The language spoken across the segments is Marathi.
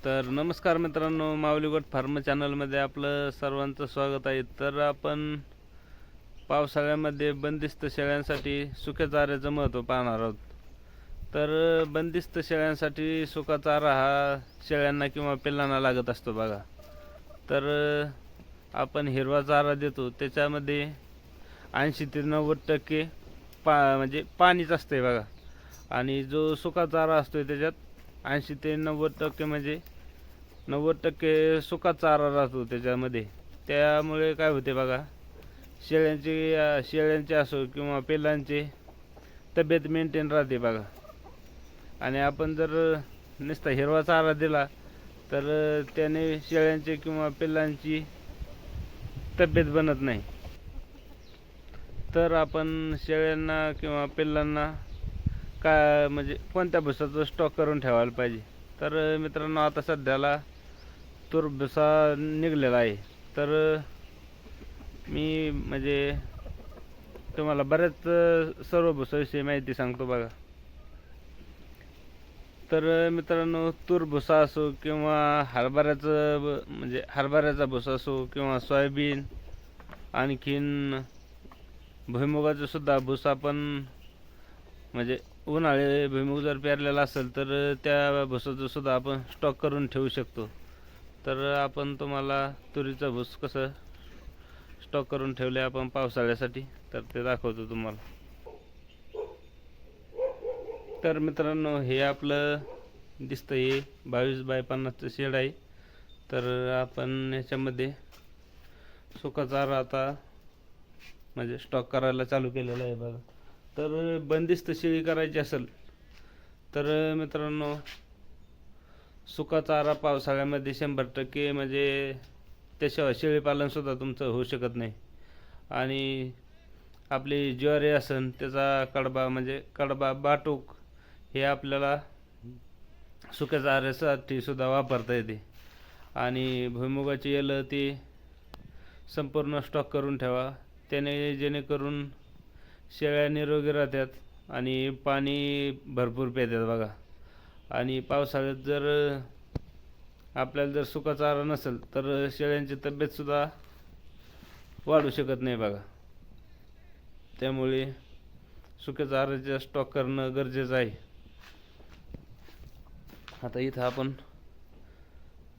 तर नमस्कार मित्रांनो, माऊली गोट फार्म चॅनलमध्ये आपलं सर्वांचं स्वागत आहे. तर आपण पावसाळ्यामध्ये बंदिस्त शेळ्यांसाठी सुक्या चाऱ्याचं महत्त्व पाहणार आहोत. तर बंदिस्त शेळ्यांसाठी सुका चारा हा शेळ्यांना किंवा पिल्लांना लागत असतो बघा. तर आपण हिरवा चारा देतो, त्याच्यामध्ये 80 ते 90% म्हणजे पाणीच असते बघा. आणि जो सुका चारा असतो त्याच्यात 80 ते 90% म्हणजे 90% सुका चारा राहतो त्याच्यामध्ये. त्यामुळे काय होते बघा, शेळ्यांचे असो किंवा पिल्लांचे तब्येत मेंटेन राहते बघा. आणि आपण जर नुसता हिरवा चारा दिला तर त्याने शेळ्यांचे किंवा पिल्लांची तब्येत बनत नाही. तर आपण शेळ्यांना किंवा पिल्लांना काय म्हणजे कोणत्या भुसाचा स्टॉक करून ठेवायला पाहिजे. तर मित्रांनो, आता सध्याला तूर भुसा निघलेला आहे. तर मी म्हणजे तुम्हाला बऱ्याच सर्व भुसाविषयी माहिती सांगतो बघा. तर मित्रांनो, तूर भुसा असो किंवा हरभऱ्याचा भुसा असो किंवा सोयाबीन, आणखीन भुईमुगाचं सुद्धा भुसा पण म्हणजे उन्हाळी भुईमुग जर पेरलेला असेल तर त्या भुसाचं सुद्धा आपण स्टॉक करून ठेवू शकतो. तर आपण तुम्हाला तुरीचं भूस कसं स्टॉक करून ठेवले आपण पावसाळ्यासाठी तर ते दाखवतो तुम्हाला. तर मित्रांनो, हे आपलं दिसतं हे 22x50चं शेड आहे. तर आपण याच्यामध्ये सुका चारा आता म्हणजे स्टॉक करायला चालू केलेला आहे बघा. तर बंदिस्त शेळी करायची असेल तर मित्रांनो, सुका चारा पावसाळ्यामध्ये 100% म्हणजे त्याशिवाय शेळीपालनसुद्धा तुमचं होऊ शकत नाही. आणि आपली ज्वारी असेल त्याचा कडबा म्हणजे बाटूक हे आपल्याला सुक्या चाऱ्यासाठी सुद्धा वापरता येते. आणि भुईमुगाची येलं ती संपूर्ण स्टॉक करून ठेवा, त्याने जेणेकरून शेळ्या निरोगी राहतात आणि पाणी भरपूर पितात बघा. आणि पावसाळ्यात जर आपल्याला जर सुका चारा नसेल तर शेळ्यांची तब्येतसुद्धा वाढू शकत नाही बघा. त्यामुळे सुक्या चाऱ्याचा स्टॉक करणं गरजेचं आहे. आता इथं आपण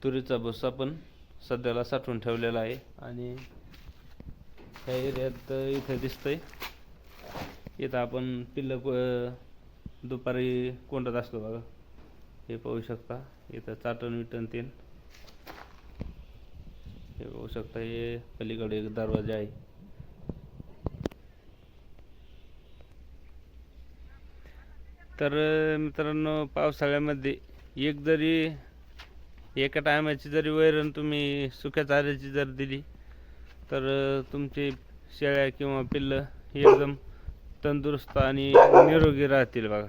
तुरीचा भुसा पण सध्याला साठवून ठेवलेला आहे. आणि ह्या एरियात इथं दिसतंय, इथं आपण पिल्लं दुपारी कोंडत असतो बघा. हे पाहू शकता, इथं चाटण विटण तीन हे पाहू शकता. हे पलीकडे एक दरवाजा आहे. तर मित्रांनो, पावसाळ्यामध्ये एका टायमाची जरी वैरण तुम्ही सुक्या चाऱ्याची जर दिली तर तुमची शेळ्या किंवा पिल्लं एकदम तंदुरुस्त आणि निरोगी राहतील बघा.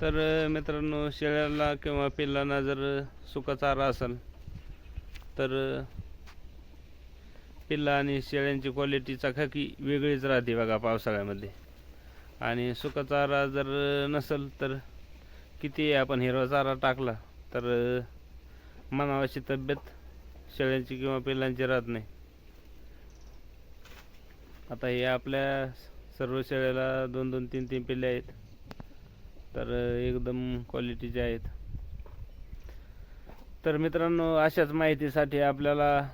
तर मित्रांनो, शेळ्याला किंवा पिल्लांना जर सुका चारा असेल तर पिल्ला आणि शेळ्यांची क्वालिटी चकाकी वेगळीच राहते बघा पावसाळ्यामध्ये. आणि सुका चारा जर नसेल तर किती आपण हिरवा चारा टाकला तर मनावाची तब्येत शेळ्यांची किंवा पिल्लांची राहत नाही. आता हे आपल्या सर्व शेळ्याला 2-2, 3-3 पिल्ले आहेत. तर एकदम क्वालिटीचे आहेत. तर मित्रांनो, अशाच माहितीसाठी आपल्याला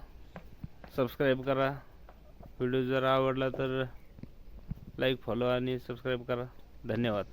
सबस्क्राईब करा. व्हिडिओ जर आवडला तर लाईक, फॉलो आणि सबस्क्राईब करा. धन्यवाद.